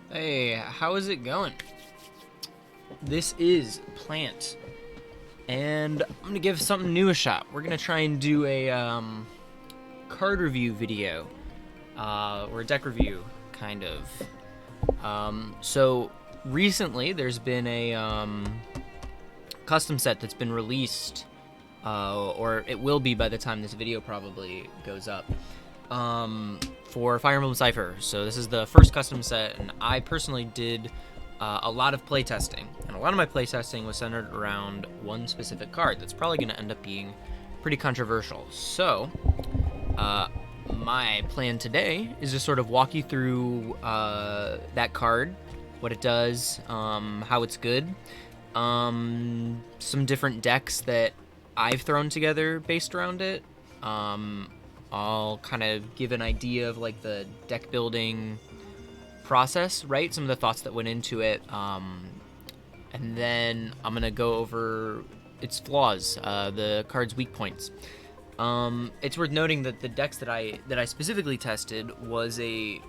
Hey, how is it going? This is Plant, and I'm gonna give something new a shot. We're gonna try and do a card review video, or a deck review, kind of. So recently, there's been a custom set that's been released, or it will be by the time this video probably goes up. For Fire Emblem Cipher. So this is the first custom set, and I personally did a lot of playtesting, and a lot of my playtesting was centered around one specific card that's probably going to end up being pretty controversial. So my plan today is to sort of walk you through that card, what it does, how it's good, some different decks that I've thrown together based around it. I'll kind of give an idea of like the deck building process, right? Some of the thoughts that went into it, and then I'm gonna go over its flaws, the card's weak points. It's worth noting that the decks that I specifically tested was a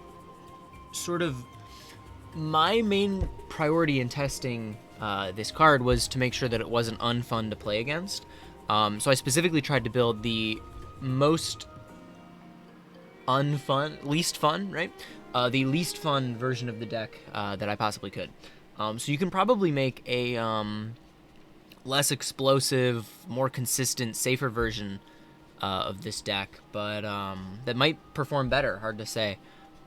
sort of my main priority in testing this card was to make sure that it wasn't unfun to play against. So I specifically tried to build the most least fun, right? The least fun version of the deck that I possibly could. So you can probably make a less explosive, more consistent, safer version of this deck, but that might perform better. Hard to say,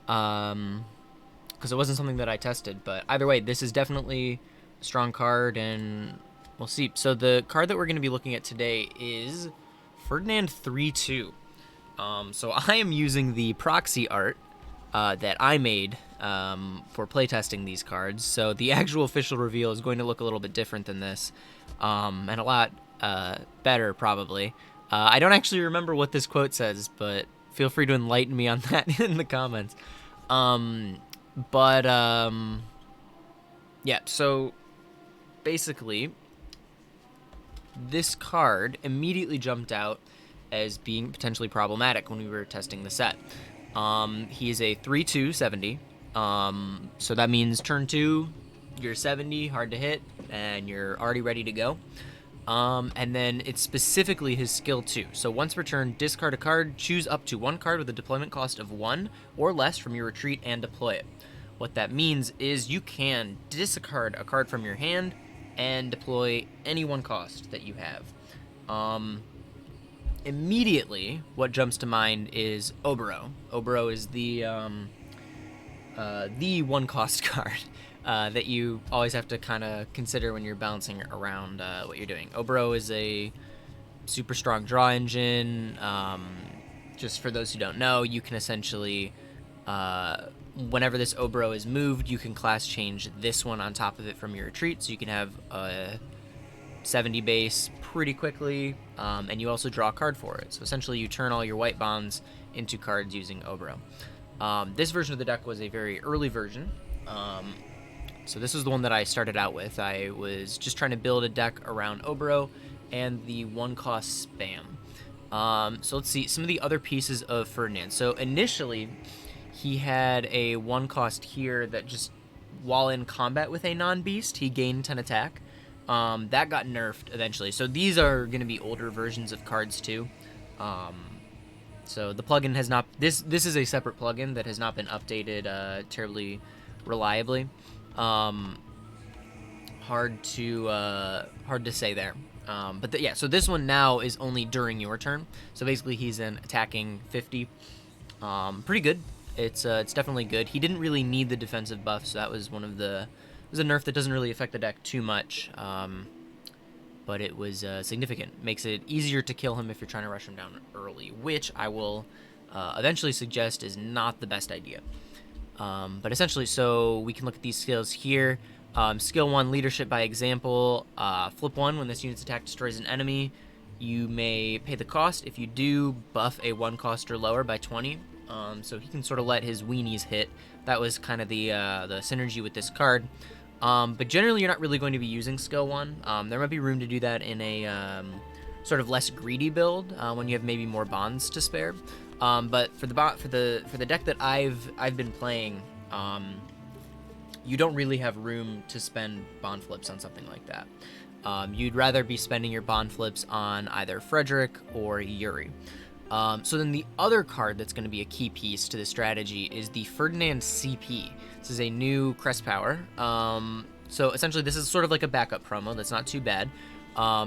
because it wasn't something that I tested. But either way, this is definitely a strong card, and we'll see. So the card that we're going to be looking at today is Ferdinand 3-2. So I am using the proxy art that I made for playtesting these cards. So the actual official reveal is going to look a little bit different than this, and a lot better probably. I don't actually remember what this quote says, but feel free to enlighten me on that in the comments. Yeah, so basically this card immediately jumped out as being potentially problematic when we were testing the set. He is a 3-2 70. So that means turn 2, you're 70, hard to hit, and you're already ready to go. And then it's specifically his skill 2. So once per turn, discard a card, choose up to one card with a deployment cost of 1 or less from your retreat, and deploy it. What that means is you can discard a card from your hand and deploy any one cost that you have. Immediately, what jumps to mind is Oboro. Oboro is the one cost card that you always have to kind of consider when you're balancing around what you're doing. Oboro is a super strong draw engine. Just for those who don't know, you can essentially, whenever this Oboro is moved, you can class change this one on top of it from your retreat, so you can have a 70 base pretty quickly, and you also draw a card for it. So essentially you turn all your white bonds into cards using Oboro. This version of the deck was a very early version, so this is the one that I started out with. I was just trying to build a deck around Oboro and the one cost spam. So let's see some of the other pieces of Ferdinand. So initially he had a one cost here that just, while in combat with a non-beast, he gained 10 attack. That got nerfed eventually. So these are going to be older versions of cards too. So the plugin has not, this is a separate plugin that has not been updated terribly reliably. Hard to say there. But yeah, so this one now is only during your turn. So basically he's an attacking 50. Pretty good. It's definitely good. He didn't really need the defensive buff, so that was one of the, it was a nerf that doesn't really affect the deck too much, but it was significant. Makes it easier to kill him if you're trying to rush him down early, which I will eventually suggest is not the best idea. But essentially, so we can look at these skills here. Skill 1, Leadership by Example. Flip 1, when this unit's attack destroys an enemy, you may pay the cost. If you do, buff a 1 cost or lower by 20. So he can sort of let his weenies hit. That was kind of the synergy with this card. But generally, you're not really going to be using skill 1. There might be room to do that in a sort of less greedy build when you have maybe more bonds to spare. But for the deck that I've been playing, you don't really have room to spend bond flips on something like that. You'd rather be spending your bond flips on either Frederick or Yuri. So then the other card that's going to be a key piece to the strategy is the Ferdinand CP. This is a new crest power. So essentially this is sort of like a backup promo that's not too bad.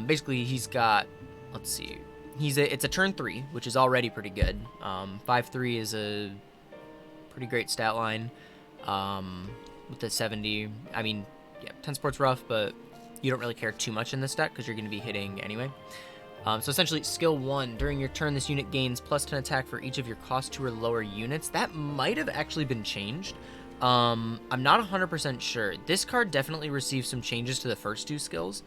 Basically he's got, let's see, it's a turn 3, which is already pretty good. 5-3 is a pretty great stat line. With the 70, I mean, yeah, 10 sport's rough, but you don't really care too much in this deck because you're going to be hitting anyway. So essentially, skill 1, during your turn, this unit gains plus 10 attack for each of your cost 2 or lower units. That might have actually been changed. I'm not 100% sure. This card definitely received some changes to the first 2 skills.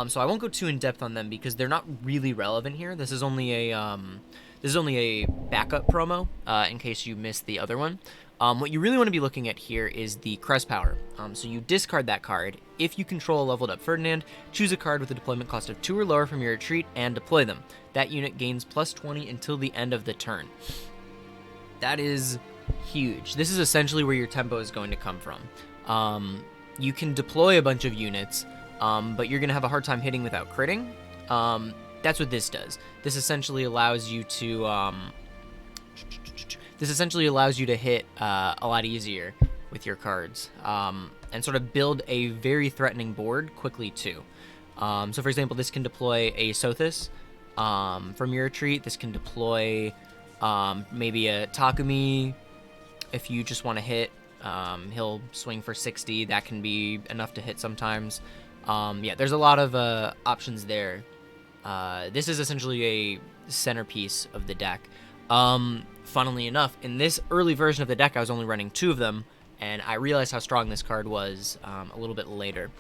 So I won't go too in depth on them because they're not really relevant here. This is only a backup promo in case you missed the other one. What you really want to be looking at here is the crest power. So you discard that card. If you control a leveled up Ferdinand, choose a card with a deployment cost of 2 or lower from your retreat and deploy them. That unit gains plus 20 until the end of the turn. That is huge. This is essentially where your tempo is going to come from. You can deploy a bunch of units, but you're going to have a hard time hitting without critting. That's what this does. This essentially allows you to hit a lot easier with your cards, and sort of build a very threatening board quickly too. So for example, this can deploy a Sothis from your retreat. This can deploy maybe a Takumi if you just want to hit. He'll swing for 60. That can be enough to hit sometimes. Yeah, there's a lot of options there. This is essentially a centerpiece of the deck. Funnily enough, in this early version of the deck, I was only running 2 of them, and I realized how strong this card was a little bit later.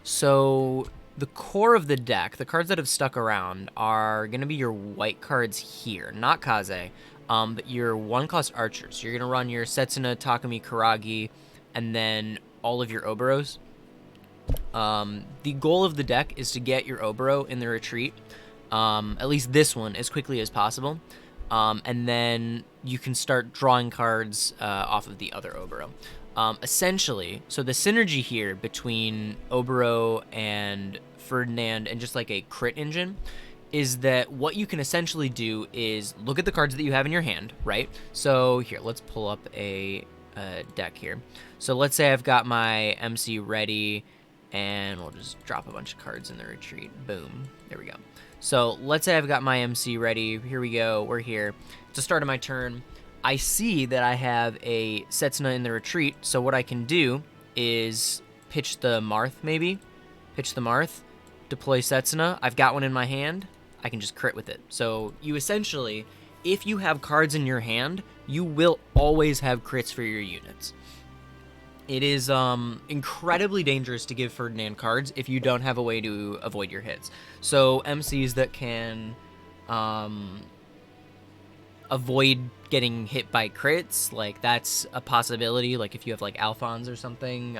So the core of the deck, the cards that have stuck around, are going to be your white cards here, not Kaze, but your 1-cost archers. So you're going to run your Setsuna, Takumi, Karagi, and then all of your Oboros. The goal of the deck is to get your Oboro in the retreat, at least this one, as quickly as possible. And then you can start drawing cards off of the other Oboro. Essentially, so the synergy here between Oboro and Ferdinand and just like a crit engine is that what you can essentially do is look at the cards that you have in your hand, right? So here, let's pull up a deck here. So let's say I've got my MC ready, and we'll just drop a bunch of cards in the retreat. Boom. There we go. So let's say I've got my MC ready. Here we go. We're here. It's the start of my turn. I see that I have a Setsuna in the retreat. So what I can do is pitch the Marth, maybe. Pitch the Marth. Deploy Setsuna. I've got one in my hand. I can just crit with it. So you essentially, if you have cards in your hand, you will always have crits for your units. It is incredibly dangerous to give Ferdinand cards if you don't have a way to avoid your hits. So MCs that can avoid getting hit by crits, like that's a possibility. Like if you have like Alphonse or something,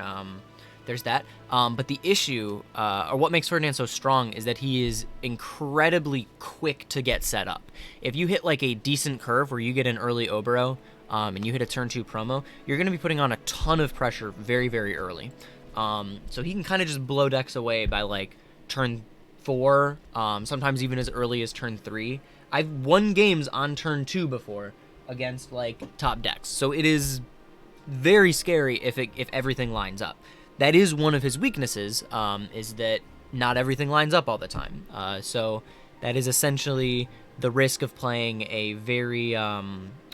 there's that. But the issue, or what makes Ferdinand so strong, is that he is incredibly quick to get set up. If you hit like a decent curve where you get an early Oboro, and you hit a turn 2 promo, you're going to be putting on a ton of pressure very, very early. So he can kind of just blow decks away by like turn 4, sometimes even as early as turn 3. I've won games on turn 2 before against like top decks. So it is very scary if everything lines up. That is one of his weaknesses, is that not everything lines up all the time. So that is essentially the risk of playing a very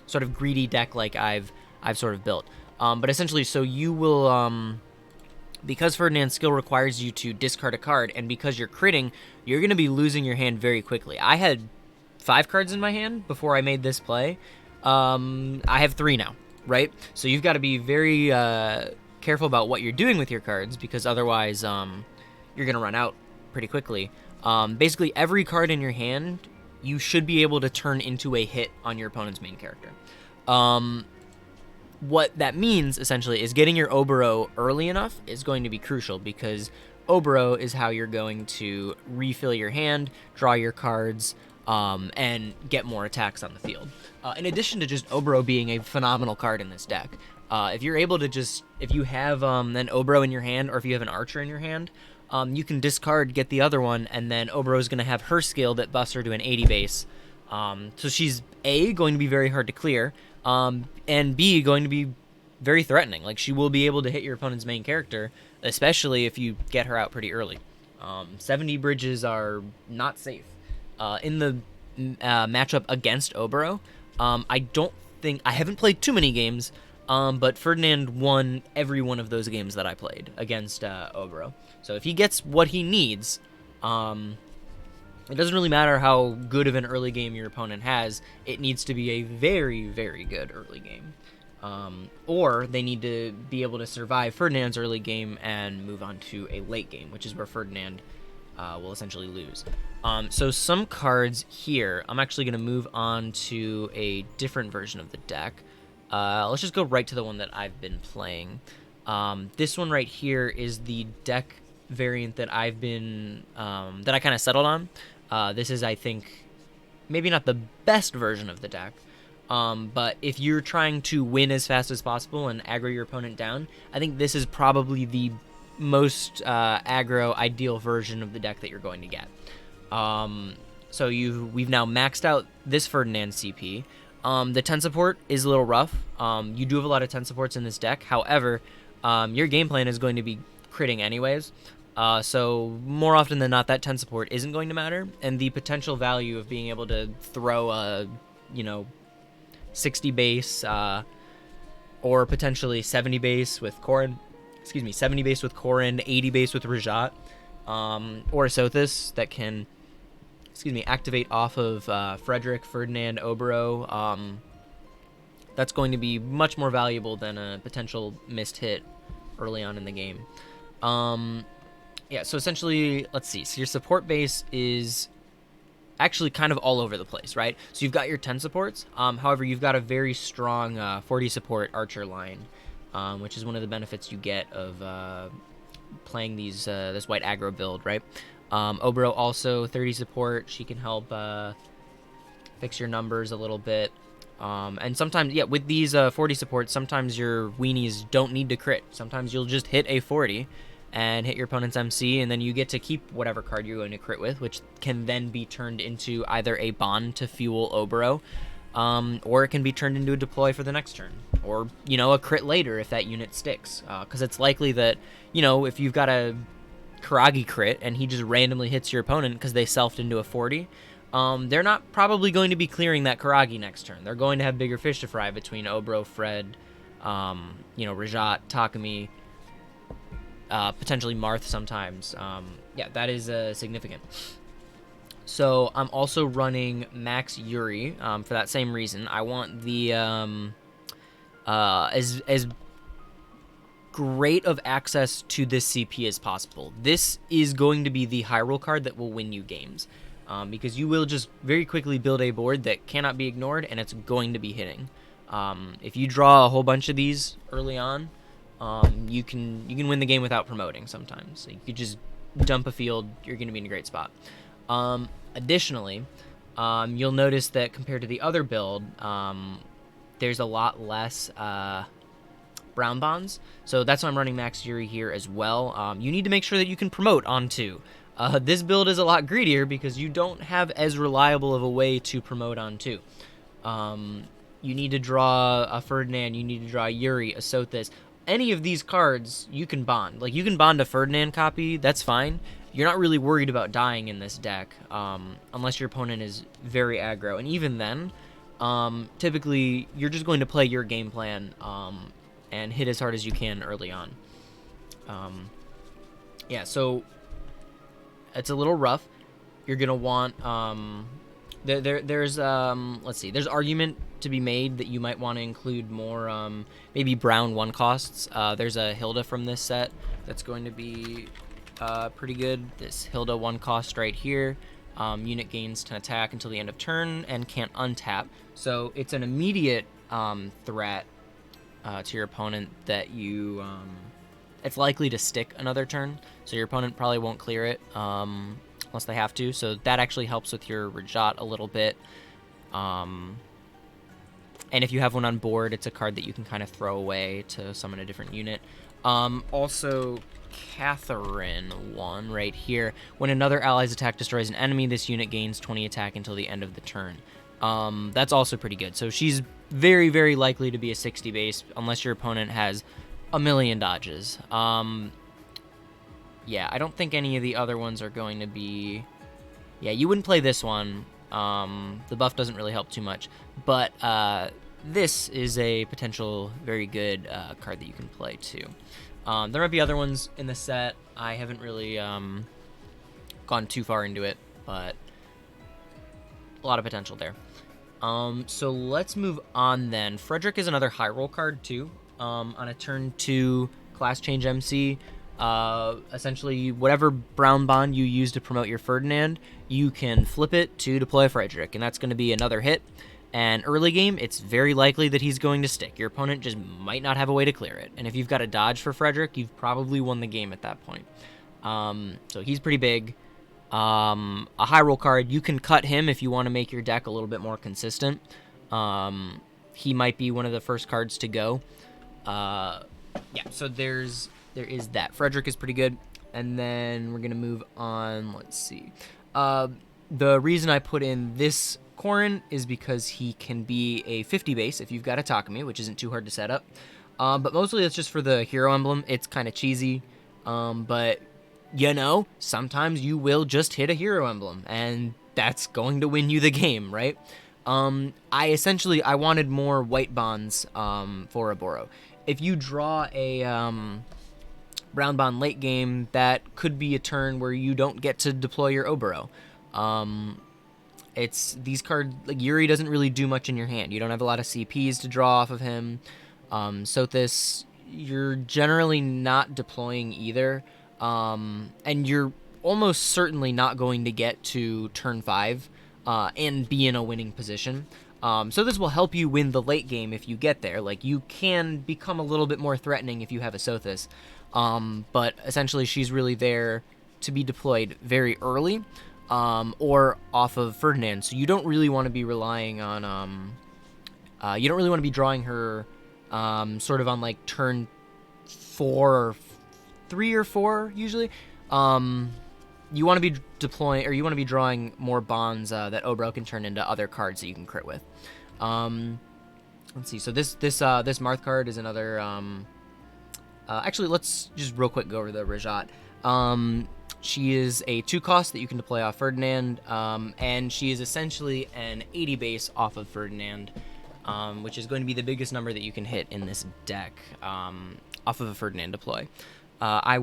sort of greedy deck like I've sort of built. But essentially, so you will, because Ferdinand's skill requires you to discard a card, and because you're critting, you're going to be losing your hand very quickly. I had 5 cards in my hand before I made this play. I have 3 now, right? So you've got to be very careful about what you're doing with your cards, because otherwise you're going to run out pretty quickly. Basically, every card in your hand, you should be able to turn into a hit on your opponent's main character. What that means, essentially, is getting your Oboro early enough is going to be crucial, because Oboro is how you're going to refill your hand, draw your cards, and get more attacks on the field. In addition to just Oboro being a phenomenal card in this deck, If you're able to if you have an Obro in your hand, or if you have an Archer in your hand, you can discard, get the other one, and then Obro is going to have her skill that buffs her to an 80 base. So she's A, going to be very hard to clear, and B, going to be very threatening. Like, she will be able to hit your opponent's main character, especially if you get her out pretty early. 70 bridges are not safe. In the matchup against Obro, I haven't played too many games, but Ferdinand won every one of those games that I played against Obro. So if he gets what he needs, it doesn't really matter how good of an early game your opponent has. It needs to be a very, very good early game. Or they need to be able to survive Ferdinand's early game and move on to a late game, which is where Ferdinand will essentially lose. So some cards here, I'm actually going to move on to a different version of the deck. Let's just go right to the one that I've been playing. This one right here is the deck variant that I've been, that I kind of settled on. This is, I think, maybe not the best version of the deck. But if you're trying to win as fast as possible and aggro your opponent down, I think this is probably the most aggro ideal version of the deck that you're going to get. So we've now maxed out this Ferdinand CP. The 10 support is a little rough. You do have a lot of 10 supports in this deck. However, your game plan is going to be critting anyways. So more often than not, that 10 support isn't going to matter. And the potential value of being able to throw a, 60 base, or potentially 70 base with Korin, 70 base with Korin, 80 base with Rajat, or Sothis that can, activate off of Frederick, Ferdinand, Obro. That's going to be much more valuable than a potential missed hit early on in the game. Yeah, so essentially, let's see. So your support base is actually kind of all over the place, right? So you've got your 10 supports. However, you've got a very strong 40 support Archer line, which is one of the benefits you get of playing this white aggro build, right? Obro also 30 support. She can help fix your numbers a little bit. And sometimes, yeah, with these 40 supports, sometimes your weenies don't need to crit. Sometimes you'll just hit a 40 and hit your opponent's MC, and then you get to keep whatever card you're going to crit with, which can then be turned into either a bond to fuel Obro, or it can be turned into a deploy for the next turn, or, a crit later if that unit sticks. Because it's likely that, if you've got a Karagi crit and he just randomly hits your opponent because they selfed into a 40, they're not probably going to be clearing that Karagi next turn. They're going to have bigger fish to fry between Obro, Fred, Rajat, Takumi, potentially Marth sometimes. Yeah, that is significant. So I'm also running Max Yuri for that same reason. I want the as great of access to this CP as possible. This is going to be the high roll card that will win you games, because you will just very quickly build a board that cannot be ignored, and it's going to be hitting. If you draw a whole bunch of these early on, you can win the game without promoting sometimes. So you could just dump a field, you're going to be in a great spot. Additionally, you'll notice that compared to the other build, there's a lot less brown bonds. So that's why I'm running Max Yuri here as well. You need to make sure that you can promote on 2. This build is a lot greedier because you don't have as reliable of a way to promote on 2. You need to draw a Ferdinand, you need to draw a Yuri, a Sothis. Any of these cards you can bond. Like, you can bond a Ferdinand copy, that's fine. You're not really worried about dying in this deck, unless your opponent is very aggro. And even then, typically, you're just going to play your game plan and hit as hard as you can early on. Yeah, so it's a little rough. You're going to want... there's let's see, there's argument to be made that you might want to include more maybe brown 1 costs. There's a Hilda from this set that's going to be pretty good. This Hilda 1 cost right here, unit gains 10 attack until the end of turn and can't untap, so it's an immediate threat to your opponent that you it's likely to stick another turn, so your opponent probably won't clear it unless they have to, so that actually helps with your Rajat a little bit. And if you have one on board, it's a card that you can kind of throw away to summon a different unit. Also, Catherine one right here. When another ally's attack destroys an enemy, this unit gains 20 attack until the end of the turn. That's also pretty good. So she's very, very likely to be a 60 base unless your opponent has a million dodges. Yeah, I don't think any of the other ones are going to be... Yeah, you wouldn't play this one. The buff doesn't really help too much. But this is a potential very good card that you can play too. There might be other ones in the set. I haven't really gone too far into it, but a lot of potential there. So let's move on then. Frederick is another high roll card too. On a turn 2 class change MC, essentially whatever brown bond you use to promote your Ferdinand, you can flip it to deploy Frederick, and that's going to be another hit. And early game, it's very likely that he's going to stick. Your opponent just might not have a way to clear it. And if you've got a dodge for Frederick, you've probably won the game at that point. So he's pretty big. A high roll card, you can cut him if you want to make your deck a little bit more consistent. He might be one of the first cards to go. Yeah, so there is that. Frederick is pretty good. And then we're going to move on. Let's see. The reason I put in this Corrin is because he can be a 50 base if you've got a Takumi, which isn't too hard to set up. But mostly it's just for the hero emblem. It's kind of cheesy. But, you know, sometimes you will just hit a hero emblem, and that's going to win you the game, right? I wanted more white bonds for Oboro. If you draw a brown bond late game, that could be a turn where you don't get to deploy your Oboro. It's these cards, like Yuri doesn't really do much in your hand. You don't have a lot of CPs to draw off of him. Sothis, you're generally not deploying either. And you're almost certainly not going to get to turn 5 and be in a winning position. So this will help you win the late game if you get there. Like, you can become a little bit more threatening if you have a Sothis. But essentially she's really there to be deployed very early. Or off of Ferdinand, so you don't really want to be relying on, you don't really want to be drawing her, sort of on, like, turn 4 or 3 or 4, usually. You want to be deploying, or you want to be drawing more bonds, that Oboro can turn into other cards that you can crit with. Let's see, so this Marth card is another, actually, let's just real quick go over the Rajat. She is a 2-cost that you can deploy off Ferdinand, and she is essentially an 80 base off of Ferdinand, which is going to be the biggest number that you can hit in this deck off of a Ferdinand deploy. I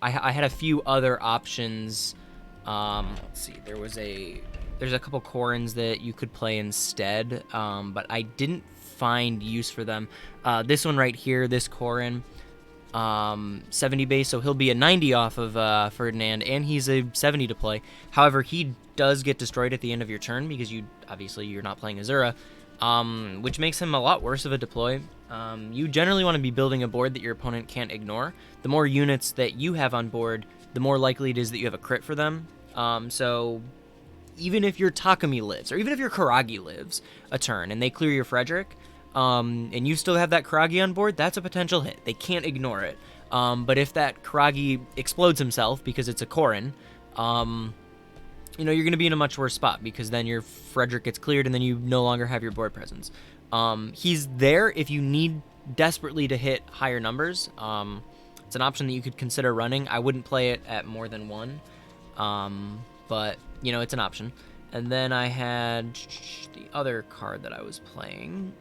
had a few other options. Let's see, there's a couple Corrins that you could play instead, but I didn't find use for them. This one right here, this Corrin, 70 base, so he'll be a 90 off of Ferdinand, and he's a 70 to play. However, he does get destroyed at the end of your turn because you're not playing Azura, which makes him a lot worse of a deploy. You generally want to be building a board that your opponent can't ignore. The more units that you have on board, the more likely it is that you have a crit for them. So even if your Takumi lives, or even if your Karagi lives a turn and they clear your Frederick, and you still have that Karagi on board, that's a potential hit. They can't ignore it. But if that Karagi explodes himself because it's a Corrin, you're going to be in a much worse spot because then your Frederick gets cleared and then you no longer have your board presence. He's there if you need desperately to hit higher numbers. It's an option that you could consider running. I wouldn't play it at more than 1, but, it's an option. And then I had the other card that I was playing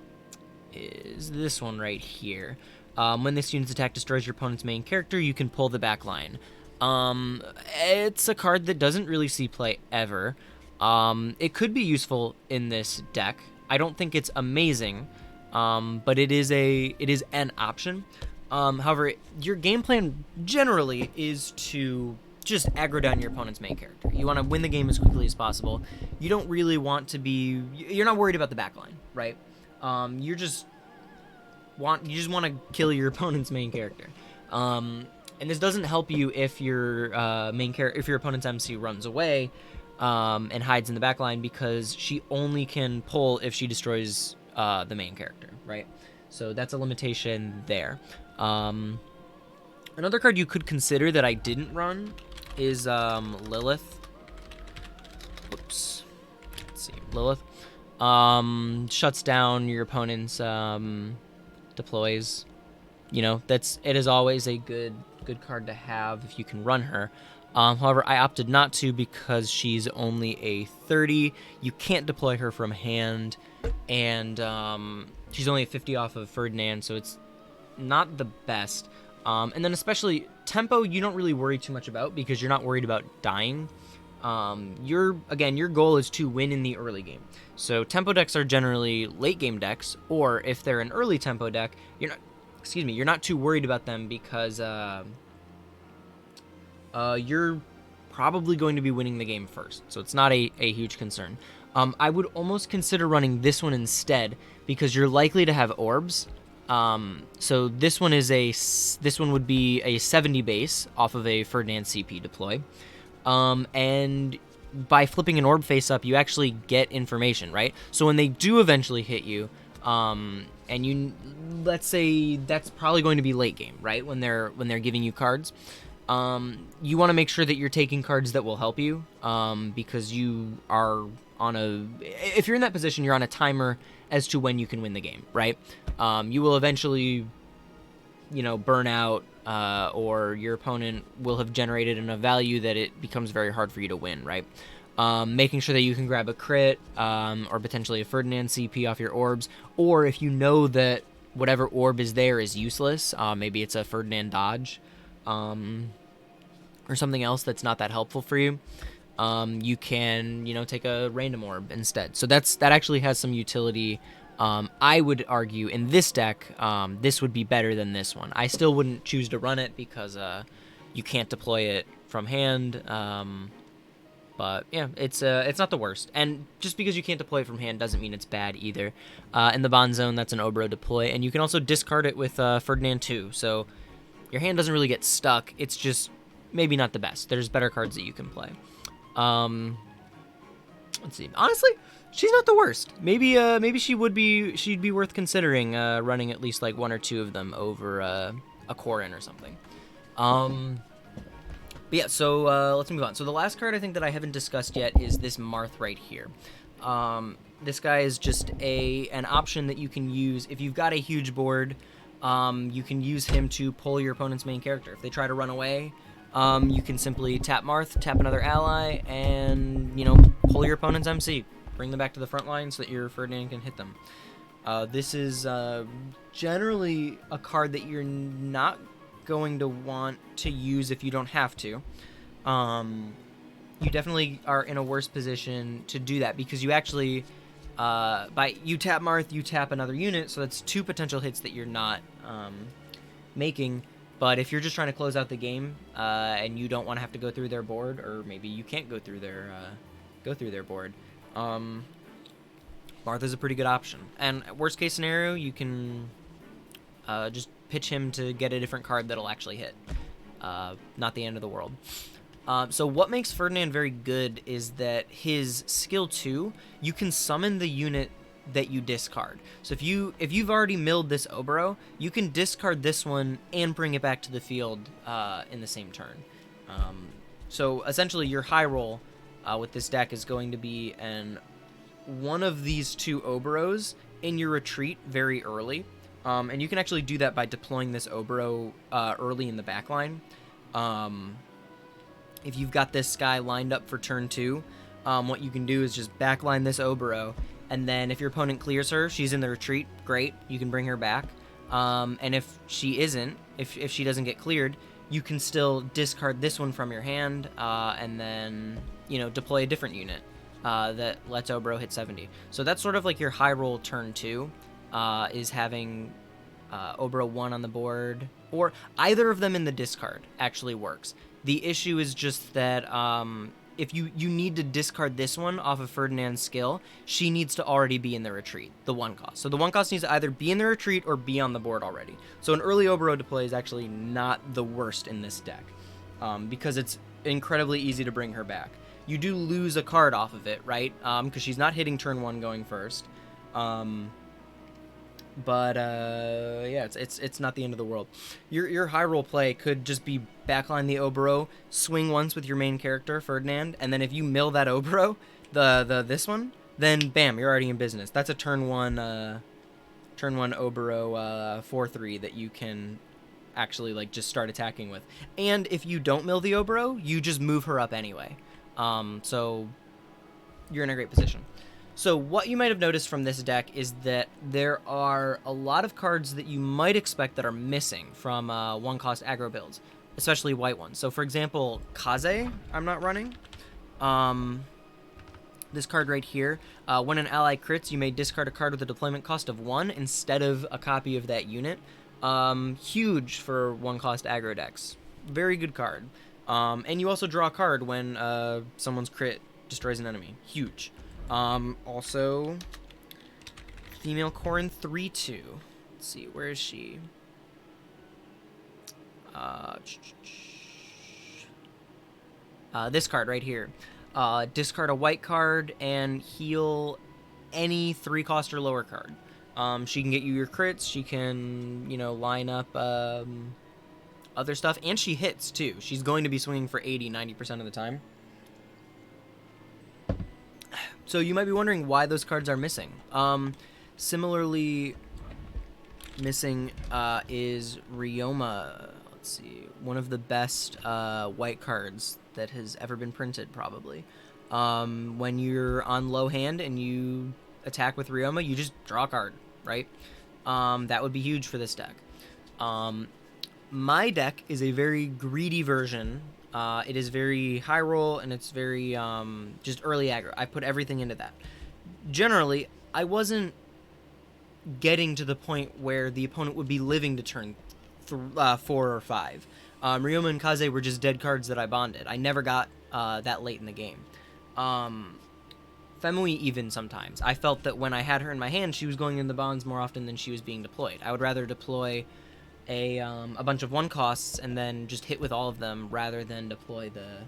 is this one right here. When this unit's attack destroys your opponent's main character, you can pull the back line. It's a card that doesn't really see play ever. It could be useful in this deck. I don't think it's amazing, but it is an option. However, your game plan generally is to just aggro down your opponent's main character. You want to win the game as quickly as possible. You don't really want to be... You're not worried about the back line, right? You just want to kill your opponent's main character. And this doesn't help you if your if your opponent's MC runs away and hides in the back line, because she only can pull if she destroys the main character, right? So that's a limitation there. Another card you could consider that I didn't run is Lilith. Whoops. Let's see. Lilith. Shuts down your opponent's deploys. You know, it is always a good card to have if you can run her. However, I opted not to because she's only a 30. You can't deploy her from hand, and she's only a 50 off of Ferdinand, so it's not the best. And then especially tempo, you don't really worry too much about because you're not worried about dying. Your goal is to win in the early game. So tempo decks are generally late game decks, or if they're an early tempo deck, you're not too worried about them because you're probably going to be winning the game first. So it's not a huge concern. I would almost consider running this one instead because you're likely to have orbs. So this one would be a 70 base off of a Ferdinand CP deploy. And by flipping an orb face up, you actually get information, right? So when they do eventually hit you, and let's say that's probably going to be late game, right? When they're giving you cards, you want to make sure that you're taking cards that will help you, because you are if you're in that position, you're on a timer as to when you can win the game, right? You will eventually, burn out, or your opponent will have generated enough value that it becomes very hard for you to win, right? Making sure that you can grab a crit, or potentially a Ferdinand CP off your orbs, or if you know that whatever orb is there is useless, maybe it's a Ferdinand dodge, or something else that's not that helpful for you, you can, take a random orb instead. So that actually has some utility. I would argue in this deck, this would be better than this one. I still wouldn't choose to run it because you can't deploy it from hand. But yeah, it's not the worst. And just because you can't deploy it from hand doesn't mean it's bad either. In the Bond Zone, that's an Obro deploy, and you can also discard it with Ferdinand 2. So your hand doesn't really get stuck. It's just maybe not the best. There's better cards that you can play. Let's see. Honestly, she's not the worst. Maybe she'd be worth considering running at least like one or two of them over a Korin or something. But yeah, so let's move on. So the last card I think that I haven't discussed yet is this Marth right here. This guy is just an option that you can use if you've got a huge board. You can use him to pull your opponent's main character. If they try to run away, you can simply tap Marth, tap another ally, and pull your opponent's MC. Bring them back to the front line so that your Ferdinand can hit them. This is generally a card that you're not going to want to use if you don't have to. You definitely are in a worse position to do that because you actually, you tap Marth, you tap another unit, so that's two potential hits that you're not making. But if you're just trying to close out the game and you don't want to have to go through their board, or maybe you can't go through their board, Martha's a pretty good option. And worst case scenario, you can just pitch him to get a different card that'll actually hit. Not the end of the world. So what makes Ferdinand very good is that his skill 2, you can summon the unit that you discard. So if you've already milled this Obro, you can discard this one and bring it back to the field in the same turn. So essentially your high roll with this deck is going to be one of these two Obros in your retreat very early. And you can actually do that by deploying this Obro early in the backline. If you've got this guy lined up for turn 2, what you can do is just backline this Obro, and then if your opponent clears her, she's in the retreat, great, you can bring her back. And if she isn't, if she doesn't get cleared, you can still discard this one from your hand, and then, deploy a different unit that lets Obro hit 70. So that's sort of like your high roll turn 2. Is having Obro 1 on the board, or either of them in the discard actually works. The issue is just that if you need to discard this one off of Ferdinand's skill, she needs to already be in the retreat, the 1 cost. So the 1 cost needs to either be in the retreat or be on the board already. So an early Obro deploy is actually not the worst in this deck, because it's incredibly easy to bring her back. You do lose a card off of it, right? Because she's not hitting turn 1 going first. But yeah, it's not the end of the world. Your high roll play could just be backline the Obero, swing once with your main character Ferdinand, and then if you mill that Obero, the this one, then bam, you're already in business. That's a turn one Obero 4/3 that you can actually like just start attacking with. And if you don't mill the Obero, you just move her up anyway. So you're in a great position. So what you might have noticed from this deck is that there are a lot of cards that you might expect that are missing from one-cost aggro builds, especially white ones. So for example, Kaze, I'm not running. This card right here, when an ally crits, you may discard a card with a deployment cost of 1 instead of a copy of that unit. Huge for one-cost aggro decks. Very good card. And you also draw a card when someone's crit destroys an enemy. Huge. Also, female Corin 3/2. Let's see, where is she? This card right here. Discard a white card and heal any 3-cost or lower card. She can get you your crits. She can, line up other stuff, and she hits too. She's going to be swinging for 80-90% of the time. So you might be wondering why those cards are missing. Similarly, missing is Ryoma. Let's see, one of the best white cards that has ever been printed, probably. When you're on low hand and you attack with Ryoma, you just draw a card, right? That would be huge for this deck. My deck is a very greedy version. It is very high roll, and it's very just early aggro. I put everything into that. Generally, I wasn't getting to the point where the opponent would be living to turn 4 or 5. Ryoma and Kaze were just dead cards that I bonded. I never got that late in the game. Femui even sometimes. I felt that when I had her in my hand, she was going in the bonds more often than she was being deployed. I would rather deploy a bunch of 1-costs and then just hit with all of them rather than deploy the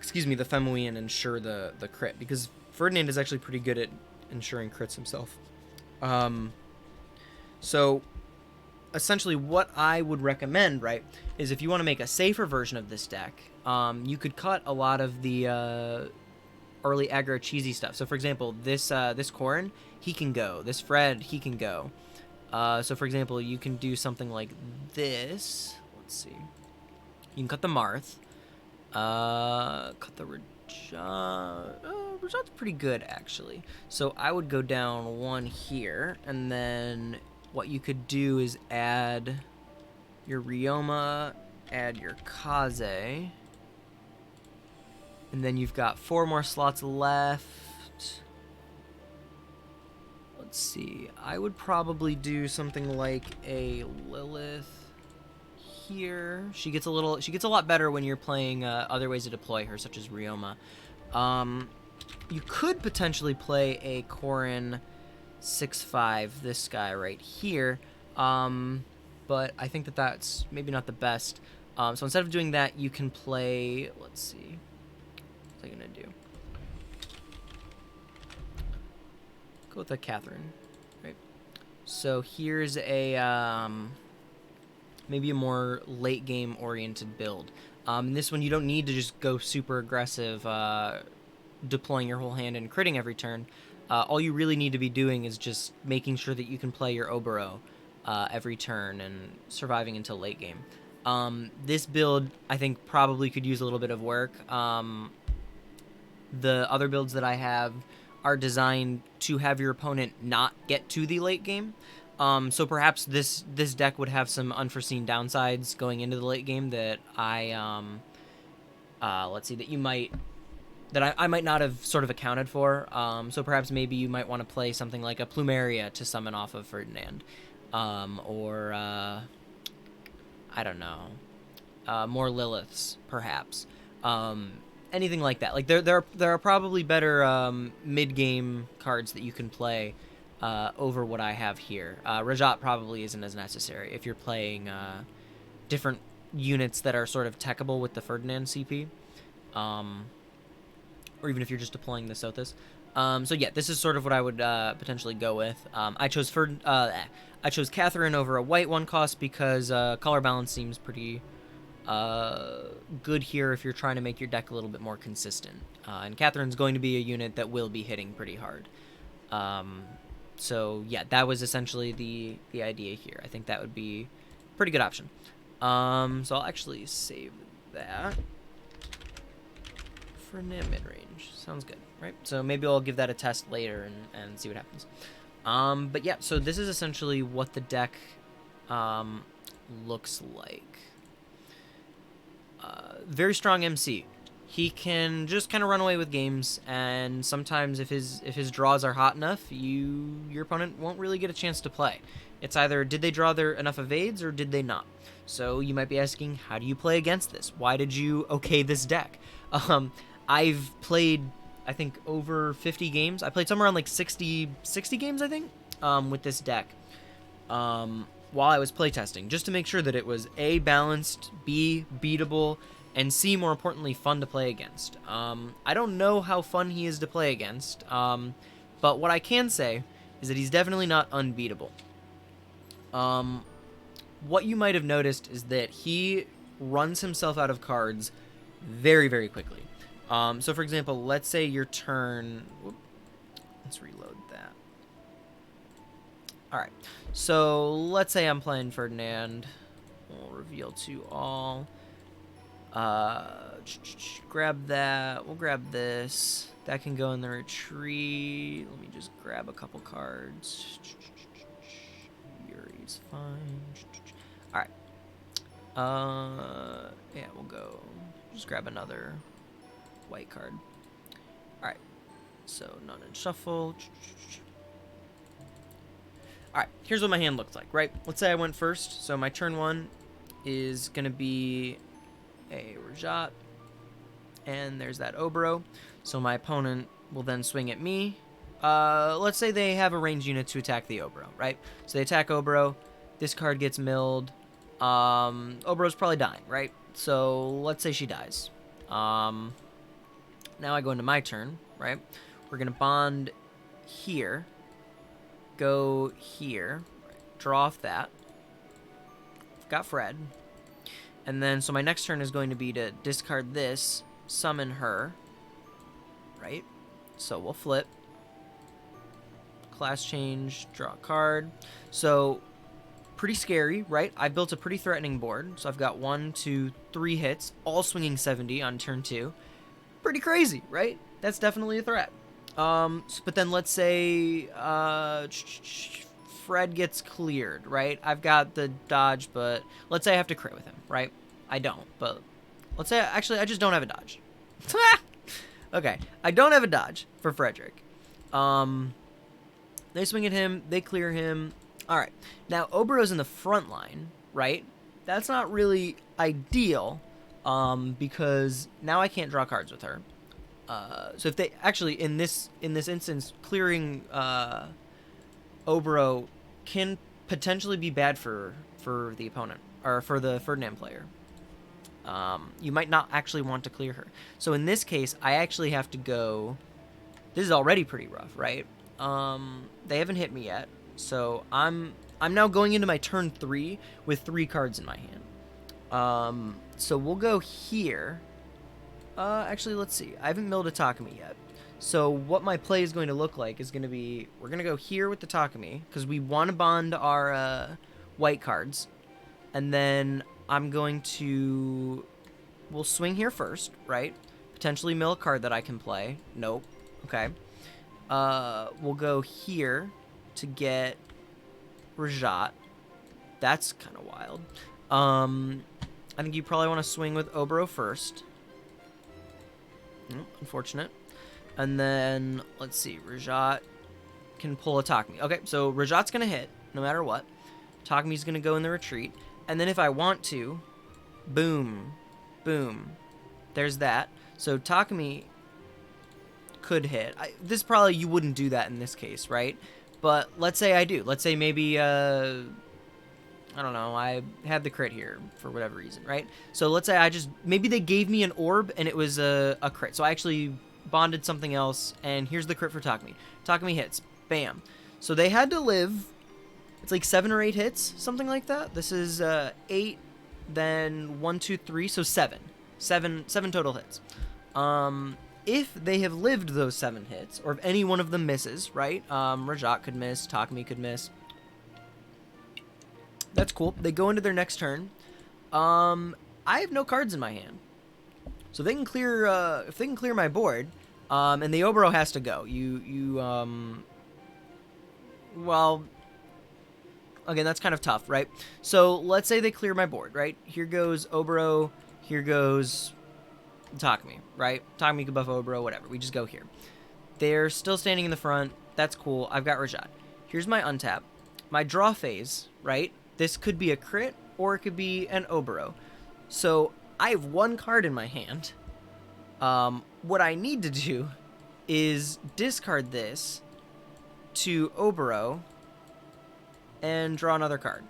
Femui and ensure the crit, because Ferdinand is actually pretty good at ensuring crits himself. So essentially what I would recommend, right, is if you want to make a safer version of this deck, you could cut a lot of the early aggro cheesy stuff. So for example, this Corin, he can go. This Fred, he can go. So for example, you can do something like this. Let's see. You can cut the Marth. Cut the Rajat. Rajat's pretty good, actually. So I would go down 1 here, and then what you could do is add your Ryoma, add your Kaze, and then you've got 4 more slots left. Let's see. I would probably do something like a Lilith here. She gets a lot better when you're playing other ways to deploy her, such as Ryoma. You could potentially play a Corin 6/5, this guy right here, but I think that's maybe not the best. So instead of doing that, you can play, let's see, what's I gonna do? Go with a Catherine, right? So here's a maybe a more late game oriented build. In this one, you don't need to just go super aggressive, deploying your whole hand and critting every turn. All you really need to be doing is just making sure that you can play your Obero every turn and surviving until late game. This build, I think, probably could use a little bit of work. The other builds that I have are designed to have your opponent not get to the late game. So perhaps this deck would have some unforeseen downsides going into the late game that I might not have sort of accounted for. So perhaps maybe you might want to play something like a Plumeria to summon off of Ferdinand, or I don't know, more Liliths perhaps. Anything like that. Like there are probably better mid-game cards that you can play over what I have here. Rajat probably isn't as necessary if you're playing different units that are sort of techable with the Ferdinand CP, or even if you're just deploying the Sothis. So yeah, this is sort of what I would potentially go with. I chose Catherine over a white 1 cost because color balance seems pretty good here if you're trying to make your deck a little bit more consistent. And Catherine's going to be a unit that will be hitting pretty hard. So yeah, that was essentially the idea here. I think that would be a pretty good option. So I'll actually save that for mid-range. Sounds good, right? So maybe I'll give that a test later and see what happens. But yeah, so this is essentially what the deck looks like. Very strong MC. He can just kind of run away with games, and sometimes if his draws are hot enough, your opponent won't really get a chance to play. It's either did they draw enough evades or did they not. So you might be asking, how do you play against this? Why did you okay this deck? I've played, I think, over 50 games. I played somewhere around like 60 games, I think, with this deck. While I was playtesting, just to make sure that it was A, balanced, B, beatable, and C, more importantly, fun to play against. I don't know how fun he is to play against, but what I can say is that he's definitely not unbeatable. What you might have noticed is that he runs himself out of cards very, very quickly. So, for example, let's say your turn... Let's reload that. Alright, so let's say I'm playing Ferdinand. We'll reveal to all. Grab that. We'll grab this. That can go in the retreat. Let me just grab a couple cards. Yuri's fine. Alright. Yeah, we'll go. Just grab another white card. Alright. So, none in shuffle. Alright, here's what my hand looks like, right? Let's say I went first. So my turn 1 is going to be a Rajat. And there's that Obro. So my opponent will then swing at me. Let's say they have a ranged unit to attack the Obro, right? So they attack Obro. This card gets milled. Obro's probably dying, right? So let's say she dies. Now I go into my turn, right? We're going to bond here. Go here. Draw off that. Got Fred. And then, so my next turn is going to be to discard this, summon her. Right? So we'll flip. Class change, draw a card. So, pretty scary, right? I built a pretty threatening board. So I've got 1, 2, 3 hits, all swinging 70 on turn 2. Pretty crazy, right? That's definitely a threat. But then let's say Fred gets cleared, right? I've got the dodge, but let's say I have to crit with him, right? I don't, but let's say, actually, I just don't have a dodge. Okay, I don't have a dodge for Frederick. They swing at him, they clear him. All right, now Obro's in the front line, right? That's not really ideal, because now I can't draw cards with her. So if they actually in this instance, clearing Obro can potentially be bad for the opponent or for the Ferdinand player. You might not actually want to clear her. So in this case, I actually have to go. This is already pretty rough, right? They haven't hit me yet, so I'm now going into my turn 3 with 3 cards in my hand. So we'll go here. Actually, let's see. I haven't milled a Takumi yet. So what my play is going to look like is going to be, we're going to go here with the Takumi, because we want to bond our white cards. And then I'm going to, we'll swing here first, right? Potentially mill a card that I can play. Nope. Okay. We'll go here to get Rajat. That's kind of wild. I think you probably want to swing with Obro first. Unfortunate. And then, let's see, Rajat can pull a Takumi. Okay, so Rajat's going to hit, no matter what. Takumi's going to go in the retreat. And then if I want to, boom, boom. There's that. So Takumi could hit. This probably, you wouldn't do that in this case, right? But let's say I do. Let's say maybe, I don't know, I had the crit here for whatever reason, right? So let's say maybe they gave me an orb and it was a crit. So I actually bonded something else, and here's the crit for Takumi. Takumi hits. Bam. So they had to live, it's like 7 or 8 hits, something like that. This is 8, then 1, 2, 3, so 7. 7 total hits. If they have lived those 7 hits, or if any one of them misses, right? Rajat could miss, Takumi could miss. That's cool. They go into their next turn. I have no cards in my hand. So they can clear, if they can clear my board, and the Oboro has to go. Well, again, that's kind of tough, right? So let's say they clear my board, right? Here goes Oboro, here goes Takumi, right? Takumi could buff Oboro, whatever. We just go here. They're still standing in the front. That's cool. I've got Rajat. Here's my untap. My draw phase, right? This could be a crit, or it could be an Oboro. So I have 1 card in my hand. What I need to do is discard this to Oboro and draw another card.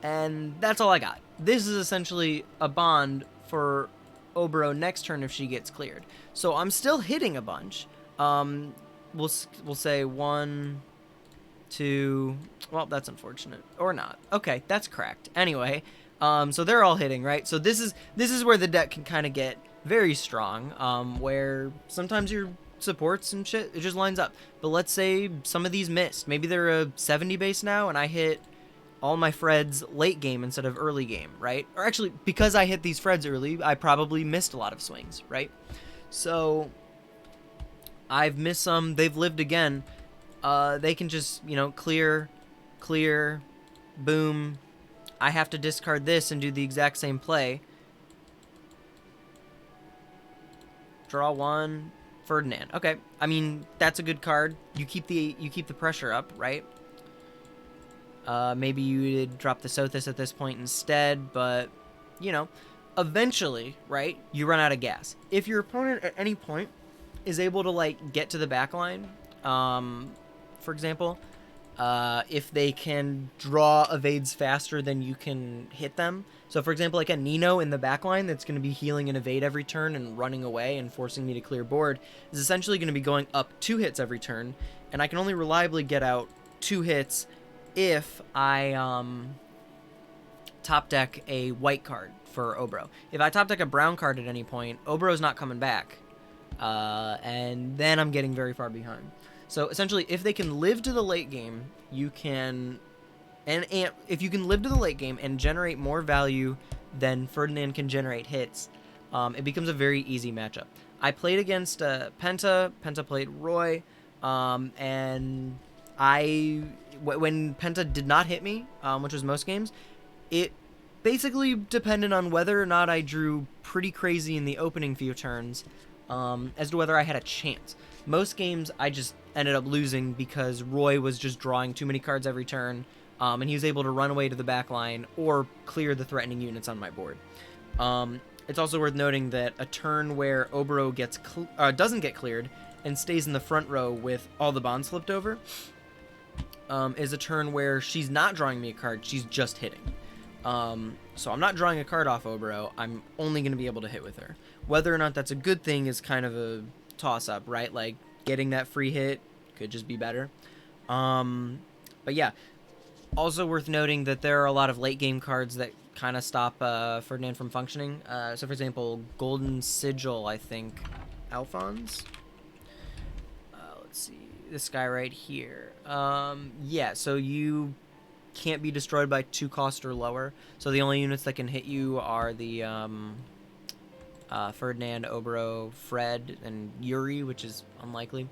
And that's all I got. This is essentially a bond for Oboro next turn if she gets cleared. So I'm still hitting a bunch. We'll say 1, 2... Well, that's unfortunate. Or not. Okay, that's cracked. Anyway, so they're all hitting, right? So this is where the deck can kind of get very strong, where sometimes your supports and shit, it just lines up. But let's say some of these missed. Maybe they're a 70 base now, and I hit all my Freds late game instead of early game, right? Or actually, because I hit these Freds early, I probably missed a lot of swings, right? So I've missed some. They've lived again. They can just, clear, boom. I have to discard this and do the exact same play. Draw 1, Ferdinand. Okay, I mean, that's a good card. You keep the pressure up, right? Maybe you would drop the Sothis at this point instead, but, eventually, right, you run out of gas. If your opponent at any point is able to, get to the back line, for example, if they can draw evades faster than you can hit them. So, for example, like a Nino in the back line that's going to be healing an evade every turn and running away and forcing me to clear board is essentially going to be going up 2 hits every turn, and I can only reliably get out 2 hits if I top deck a white card for Oboro. If I top deck a brown card at any point, Oboro's not coming back, and then I'm getting very far behind. So essentially, if they can live to the late game, you can, and if you can live to the late game and generate more value than Ferdinand can generate hits, it becomes a very easy matchup. I played against Penta. Penta played Roy, and when Penta did not hit me, which was most games, it basically depended on whether or not I drew pretty crazy in the opening few turns, as to whether I had a chance. Most games, I just ended up losing because Roy was just drawing too many cards every turn, and he was able to run away to the back line or clear the threatening units on my board. It's also worth noting that a turn where Oboro doesn't get cleared and stays in the front row with all the bonds flipped over is a turn where she's not drawing me a card, she's just hitting. So I'm not drawing a card off Oboro, I'm only going to be able to hit with her. Whether or not that's a good thing is kind of a toss-up, right? Like, getting that free hit could just be better. But yeah, also worth noting that there are a lot of late-game cards that kind of stop Ferdinand from functioning. So, for example, Golden Sigil, I think. Alphonse? Let's see. This guy right here. Yeah, so you can't be destroyed by 2 cost or lower. So the only units that can hit you are the Ferdinand, Oboro, Fred, and Yuri, which is unlikely.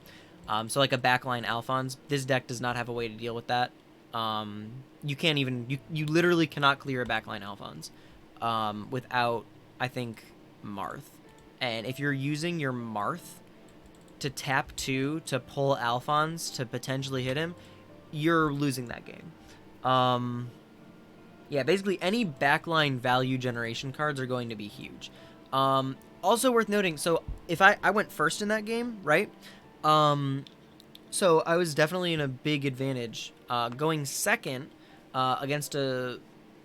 So like a backline Alphonse. This deck does not have a way to deal with that. You can't even... You literally cannot clear a backline Alphonse without, I think, Marth. And if you're using your Marth to tap 2 to pull Alphonse to potentially hit him, you're losing that game. Yeah, basically any backline value generation cards are going to be huge. Also worth noting, so if I went first in that game, right? So I was definitely in a big advantage. Going second against a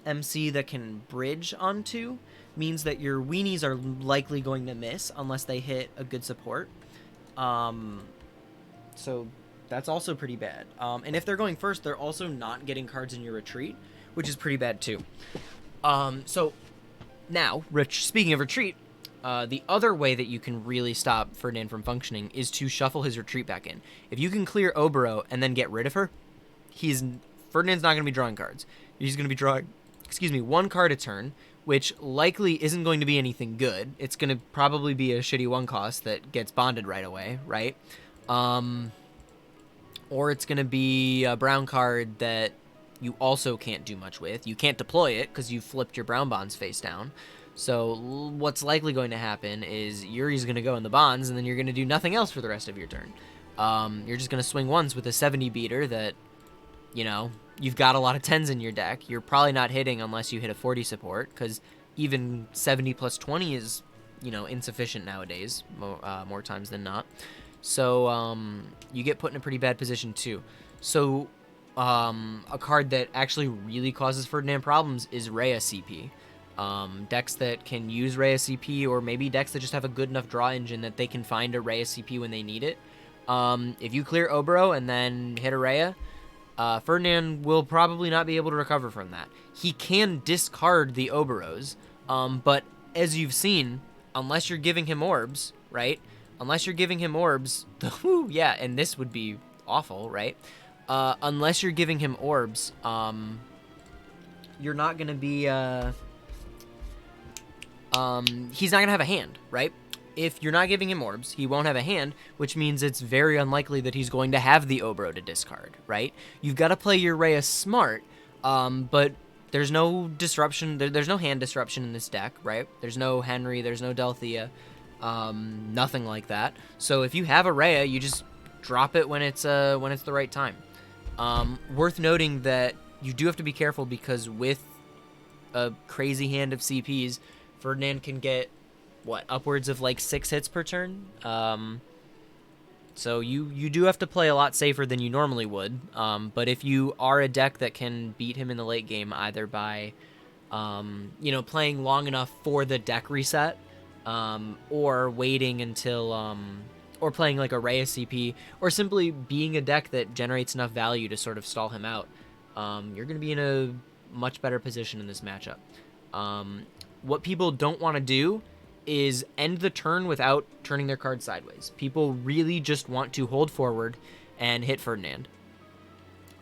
MC that can bridge onto means that your weenies are likely going to miss unless they hit a good support. So that's also pretty bad. And if they're going first, they're also not getting cards in your retreat, which is pretty bad too. So now, speaking of retreat, the other way that you can really stop Ferdinand from functioning is to shuffle his retreat back in. If you can clear Oboro and then get rid of her, Ferdinand's not going to be drawing cards. He's going to be drawing, one card a turn, which likely isn't going to be anything good. It's going to probably be a shitty 1-cost that gets bonded right away, right? Or it's going to be a brown card that you also can't do much with. You can't deploy it because you flipped your brown bonds face down. So what's likely going to happen is Yuri's going to go in the bonds, and then you're going to do nothing else for the rest of your turn. You're just going to swing ones with a 70 beater that, you've got a lot of 10s in your deck. You're probably not hitting unless you hit a 40 support, because even 70 plus 20 is, insufficient nowadays, more times than not. So you get put in a pretty bad position too. So a card that actually really causes Ferdinand problems is Rhea CP. Decks that can use Rhea CP, or maybe decks that just have a good enough draw engine that they can find a Rhea CP when they need it. If you clear Oboro and then hit a Rhea, Ferdinand will probably not be able to recover from that. He can discard the Oboros, but as you've seen, unless you're giving him orbs, right? Unless you're giving him orbs, yeah, and this would be awful, right? Unless you're giving him orbs, you're not going to be... he's not going to have a hand, right? If you're not giving him orbs, he won't have a hand, which means it's very unlikely that he's going to have the Oboro to discard, right? You've got to play your Rhea smart, but there's no disruption, there's no hand disruption in this deck, right? There's no Henry, there's no Delthea, nothing like that. So if you have a Rhea, you just drop it when it's the right time. Worth noting that you do have to be careful, because with a crazy hand of CPs, Ferdinand can get, upwards of like 6 hits per turn. So you do have to play a lot safer than you normally would. But if you are a deck that can beat him in the late game, either by, playing long enough for the deck reset, or waiting until, or playing like a Rhea CP, or simply being a deck that generates enough value to sort of stall him out, you're going to be in a much better position in this matchup. What people don't want to do is end the turn without turning their card sideways. People really just want to hold forward and hit Ferdinand.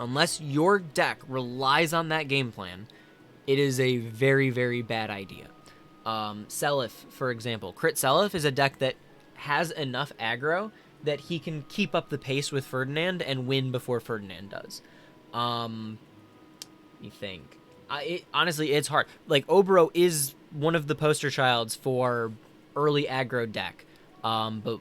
Unless your deck relies on that game plan, it is a very, very bad idea. Seliph, for example. Crit Seliph is a deck that has enough aggro that he can keep up the pace with Ferdinand and win before Ferdinand does. You think. Honestly, it's hard. Like, Oboro is one of the poster childs for early aggro deck. But,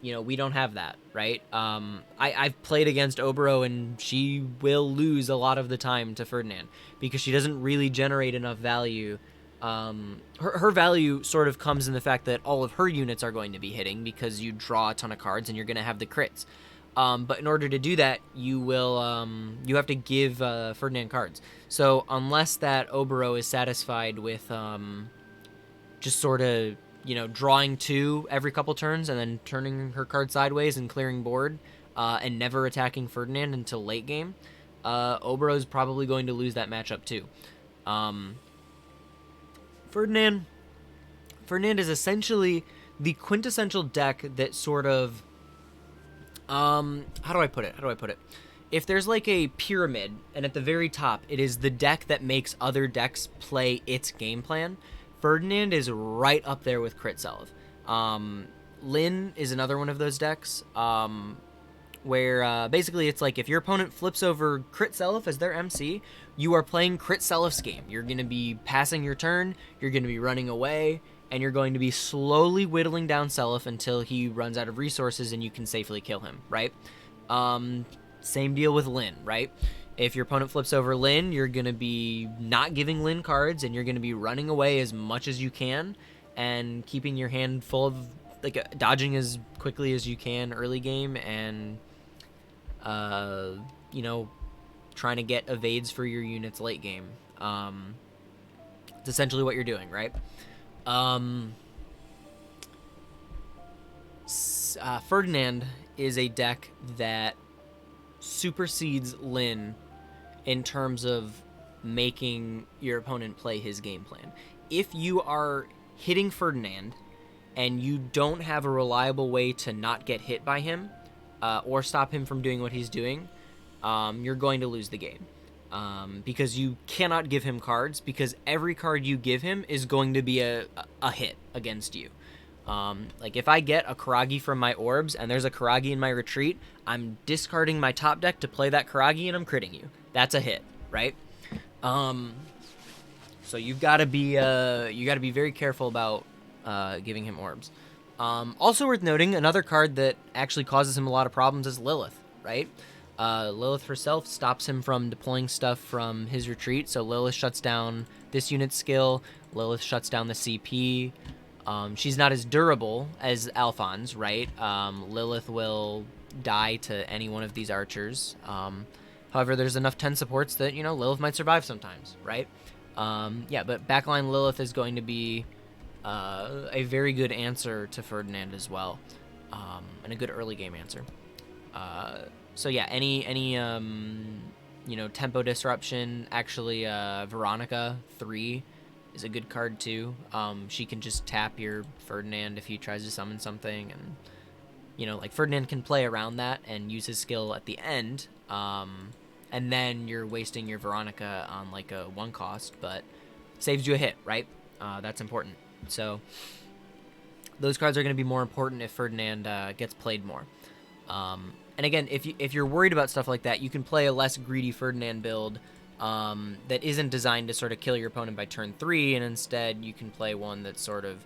we don't have that, right? I've played against Oboro, and she will lose a lot of the time to Ferdinand because she doesn't really generate enough value. Her value sort of comes in the fact that all of her units are going to be hitting because you draw a ton of cards and you're going to have the crits. But in order to do that, you have to give Ferdinand cards. So unless that Oboro is satisfied with just sort of, drawing 2 every couple turns and then turning her card sideways and clearing board and never attacking Ferdinand until late game, Oboro is probably going to lose that matchup too. Ferdinand is essentially the quintessential deck that sort of... how do I put it? If there's like a pyramid, and at the very top, it is the deck that makes other decks play its game plan, Ferdinand is right up there with Crit Seliph. Lin is another one of those decks, where basically it's like if your opponent flips over Crit Seliph as their MC, you are playing Crit Seliph's game. You're going to be passing your turn, you're going to be running away, and you're going to be slowly whittling down Seliph until he runs out of resources and you can safely kill him, right? Same deal with Lin, right? If your opponent flips over Lin, you're going to be not giving Lin cards, and you're going to be running away as much as you can and keeping your hand full of, like, dodging as quickly as you can early game and, trying to get evades for your units late game. It's essentially what you're doing, right? Ferdinand is a deck that supersedes Lin in terms of making your opponent play his game plan. If you are hitting Ferdinand and you don't have a reliable way to not get hit by him or stop him from doing what he's doing, you're going to lose the game. Because you cannot give him cards, because every card you give him is going to be a hit against you. Like if I get a Karagi from my orbs and there's a Karagi in my retreat, I'm discarding my top deck to play that Karagi and I'm critting you. That's a hit, right? So you've got to be very careful about giving him orbs. Also worth noting, another card that actually causes him a lot of problems is Lilith, right? Lilith herself stops him from deploying stuff from his retreat, so Lilith shuts down this unit's skill, Lilith shuts down the CP. She's not as durable as Alphonse, right? Lilith will die to any one of these archers. However, there's enough 10 supports that, Lilith might survive sometimes, right? Yeah, but backline Lilith is going to be a very good answer to Ferdinand as well, and a good early game answer. So yeah, any tempo disruption. Actually, Veronica 3 is a good card too. She can just tap your Ferdinand if he tries to summon something, and like Ferdinand can play around that and use his skill at the end. And then you're wasting your Veronica on like a 1 cost, but saves you a hit, right? That's important. So those cards are going to be more important if Ferdinand gets played more. And again, if you're worried about stuff like that, you can play a less greedy Ferdinand build that isn't designed to sort of kill your opponent by turn 3, and instead you can play one that sort of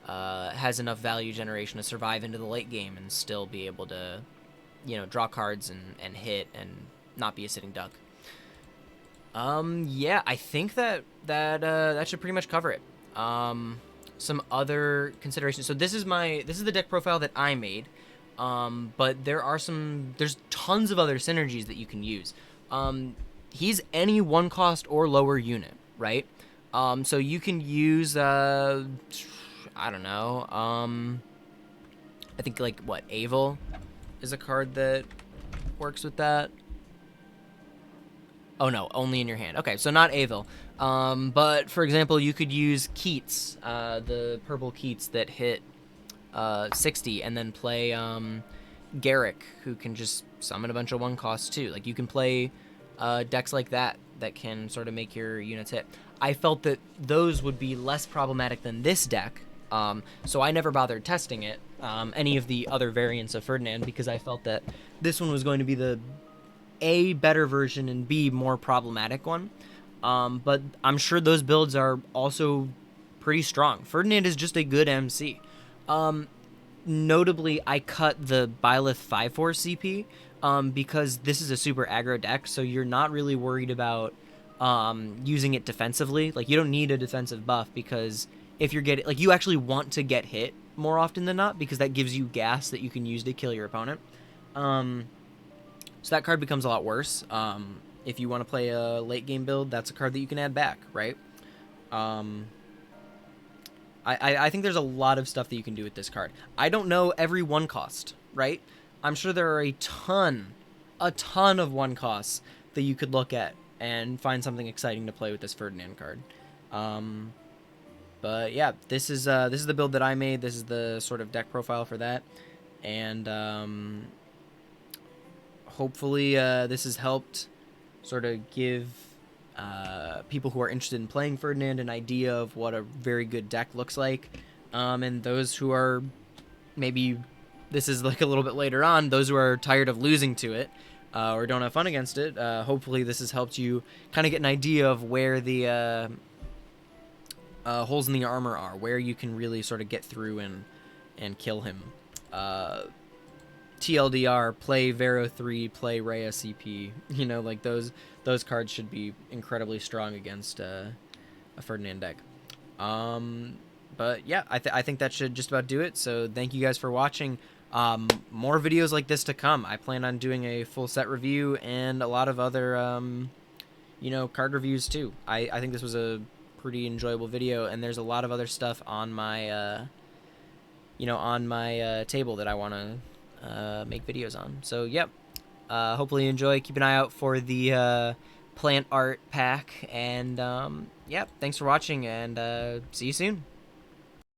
has enough value generation to survive into the late game and still be able to, draw cards and hit and not be a sitting duck. Yeah, I think that should pretty much cover it. Some other considerations. So this is the deck profile that I made. But there's tons of other synergies that you can use. He's any 1 cost or lower unit, right? So you can use, I don't know, I think Avil is a card that works with that. Oh no, only in your hand. Okay, so not Avil. But for example, you could use Keats, the purple Keats that hit 60, and then play Garrick, who can just summon a bunch of 1 costs too. Like you can play decks like that can sort of make your units hit. I felt that those would be less problematic than this deck, so I never bothered testing it, any of the other variants of Ferdinand, because I felt that this one was going to be the A, better version, and B, more problematic one. But I'm sure those builds are also pretty strong. Ferdinand is just a good MC. Notably, I cut the Byleth 5/4 CP because this is a super aggro deck, so you're not really worried about using it defensively. Like, you don't need a defensive buff, because if you're getting, you actually want to get hit more often than not, because that gives you gas that you can use to kill your opponent. So that card becomes a lot worse. If you want to play a late game build, that's a card that you can add back, right? I think there's a lot of stuff that you can do with this card. I don't know every 1 cost, right? I'm sure there are a ton of 1 costs that you could look at and find something exciting to play with this Ferdinand card. But yeah, this is the build that I made. This is the sort of deck profile for that, and hopefully this has helped sort of give people who are interested in playing Ferdinand an idea of what a very good deck looks like, and those who are, maybe this is like a little bit later on, those who are tired of losing to it or don't have fun against it, hopefully this has helped you kind of get an idea of where the holes in the armor are, where you can really sort of get through and kill him. TLDR, play Vero 3, play Rhea CP. Those cards should be incredibly strong against a Ferdinand deck. But yeah, I think that should just about do it. So thank you guys for watching. More videos like this to come. I plan on doing a full set review and a lot of other, card reviews too. I think this was a pretty enjoyable video, and there's a lot of other stuff on my, on my table that I want to make videos on. So, yep. Hopefully you enjoy. Keep an eye out for the plant art pack. And, yep, thanks for watching, and see you soon.